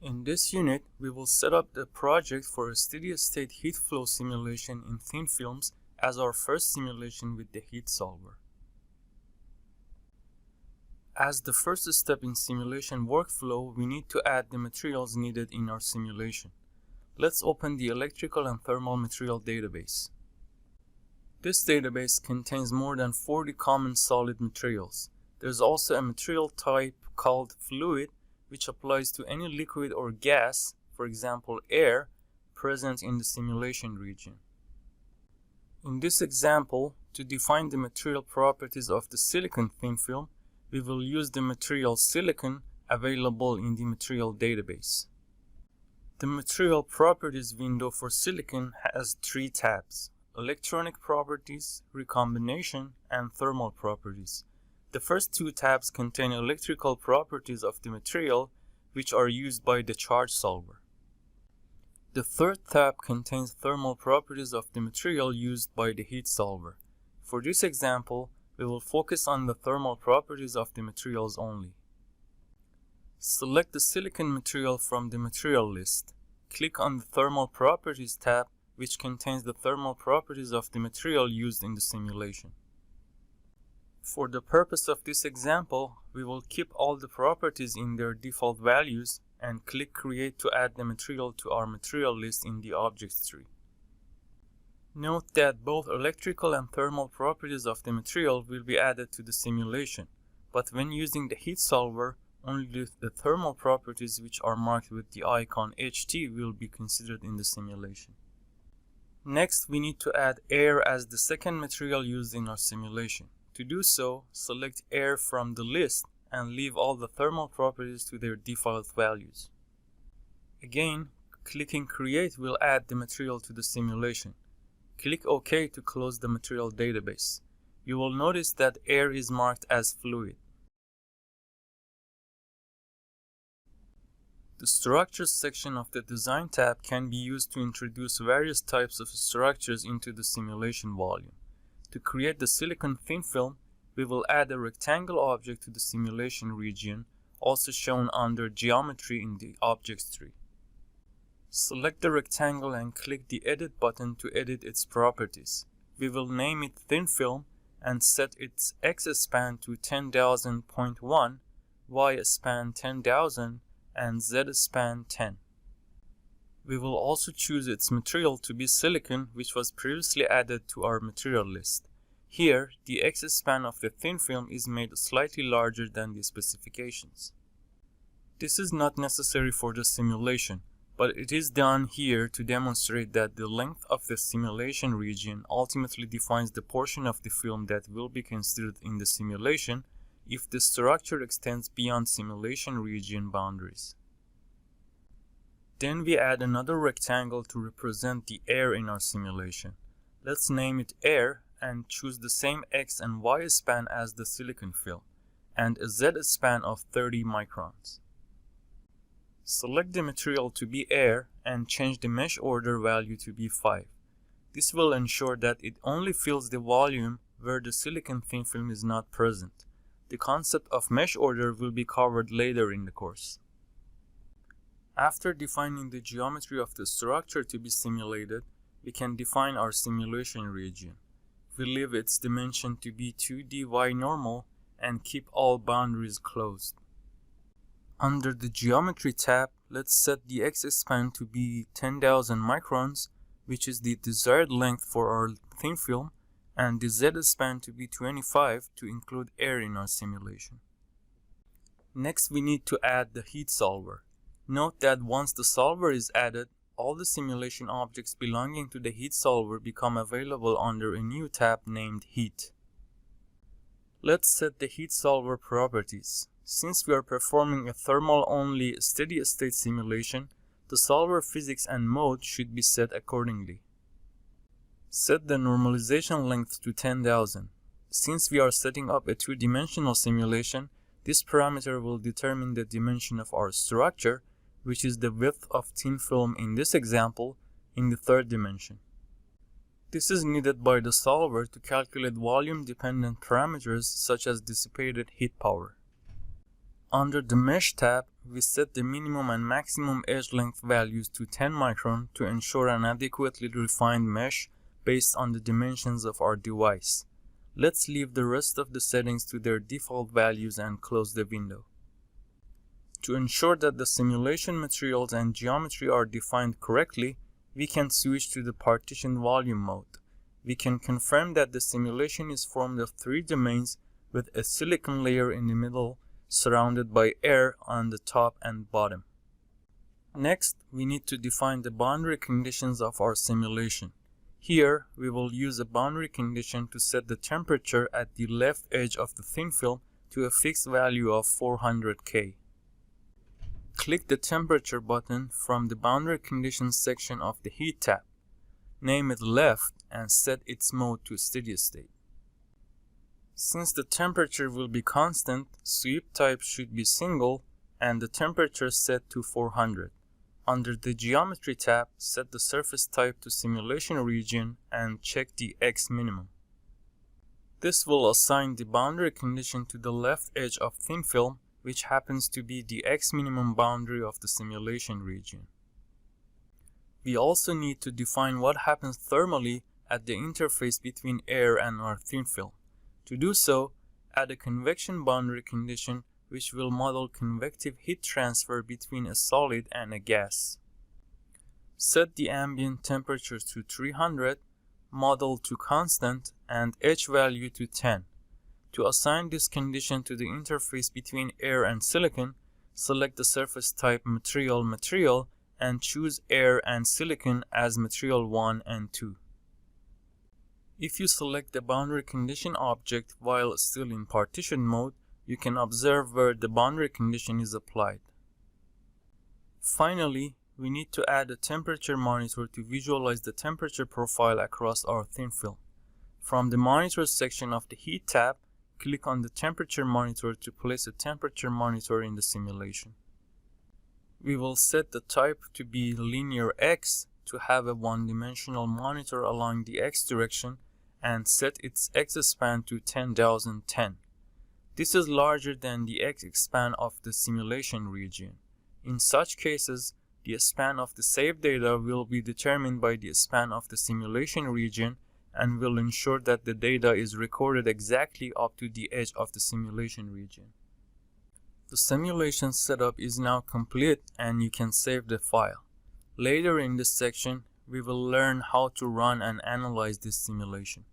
In this unit, we will set up the project for a steady-state heat flow simulation in thin films as our first simulation with the heat solver. As the first step in simulation workflow, we need to add the materials needed in our simulation. Let's open the electrical and thermal material database. This database contains more than 40 common solid materials. There's also a material type called fluid, which applies to any liquid or gas, for example air, present in the simulation region. In this example, to define the material properties of the silicon thin film, we will use the material silicon available in the material database. The material properties window for silicon has 3 tabs: electronic properties, recombination, and thermal properties. The first 2 tabs contain electrical properties of the material, which are used by the charge solver. The third tab contains thermal properties of the material used by the heat solver. For this example, we will focus on the thermal properties of the materials only. Select the silicon material from the material list. Click on the Thermal Properties tab, which contains the thermal properties of the material used in the simulation. For the purpose of this example, we will keep all the properties in their default values and click Create to add the material to our material list in the Objects tree. Note that both electrical and thermal properties of the material will be added to the simulation, but when using the heat solver, only the thermal properties which are marked with the icon HT will be considered in the simulation. Next, we need to add air as the second material used in our simulation. To do so, select air from the list and leave all the thermal properties to their default values. Again, clicking Create will add the material to the simulation. Click OK to close the material database. You will notice that air is marked as fluid. The Structures section of the Design tab can be used to introduce various types of structures into the simulation volume. To create the silicon thin film, we will add a rectangle object to the simulation region, also shown under Geometry in the Objects tree. Select the rectangle and click the Edit button to edit its properties. We will name it Thin Film and set its X span to 10,000.1, Y span 10,000, and Z span 10. We will also choose its material to be silicon, which was previously added to our material list. Here, the X span of the thin film is made slightly larger than the specifications. This is not necessary for the simulation, but it is done here to demonstrate that the length of the simulation region ultimately defines the portion of the film that will be considered in the simulation if the structure extends beyond simulation region boundaries. Then we add another rectangle to represent the air in our simulation. Let's name it Air and choose the same X and Y span as the silicon film, and a Z span of 30 microns. Select the material to be air and change the mesh order value to be 5. This will ensure that it only fills the volume where the silicon thin film is not present. The concept of mesh order will be covered later in the course. After defining the geometry of the structure to be simulated, we can define our simulation region. We leave its dimension to be 2D Y normal and keep all boundaries closed. Under the Geometry tab, let's set the X span to be 10,000 microns, which is the desired length for our thin film, and the Z span to be 25 to include air in our simulation. Next, we need to add the heat solver. Note that once the solver is added, all the simulation objects belonging to the heat solver become available under a new tab named Heat. Let's set the heat solver properties. Since we are performing a thermal-only steady-state simulation, the solver physics and mode should be set accordingly. Set the normalization length to 10,000. Since we are setting up a 2-dimensional simulation, this parameter will determine the dimension of our structure, which is the width of thin film in this example, in the 3rd dimension. This is needed by the solver to calculate volume-dependent parameters such as dissipated heat power. Under the Mesh tab, we set the minimum and maximum edge length values to 10 micron to ensure an adequately refined mesh based on the dimensions of our device. Let's leave the rest of the settings to their default values and close the window. To ensure that the simulation materials and geometry are defined correctly, we can switch to the partition volume mode. We can confirm that the simulation is formed of 3 domains with a silicon layer in the middle surrounded by air on the top and bottom. Next, we need to define the boundary conditions of our simulation. Here, we will use a boundary condition to set the temperature at the left edge of the thin film to a fixed value of 400 K. Click the temperature button from the boundary conditions section of the heat tab. Name it left and set its mode to steady state. Since the temperature will be constant, sweep type should be single and the temperature set to 400. Under the Geometry tab, set the surface type to Simulation region and check the X minimum. This will assign the boundary condition to the left edge of thin film, which happens to be the X minimum boundary of the simulation region. We also need to define what happens thermally at the interface between air and our thin film. To do so, add a convection boundary condition which will model convective heat transfer between a solid and a gas. Set the ambient temperature to 300, model to constant, and H value to 10. To assign this condition to the interface between air and silicon, select the surface type material and choose air and silicon as material 1 and 2. If you select the boundary condition object while still in partition mode, you can observe where the boundary condition is applied. Finally, we need to add a temperature monitor to visualize the temperature profile across our thin film. From the Monitor section of the Heat tab, click on the Temperature Monitor to place a temperature monitor in the simulation. We will set the type to be linear X to have a one-dimensional monitor along the X direction and set its X span to 10,010. This is larger than the X span of the simulation region. In such cases, the span of the saved data will be determined by the span of the simulation region and will ensure that the data is recorded exactly up to the edge of the simulation region. The simulation setup is now complete and you can save the file. Later in this section, we will learn how to run and analyze this simulation.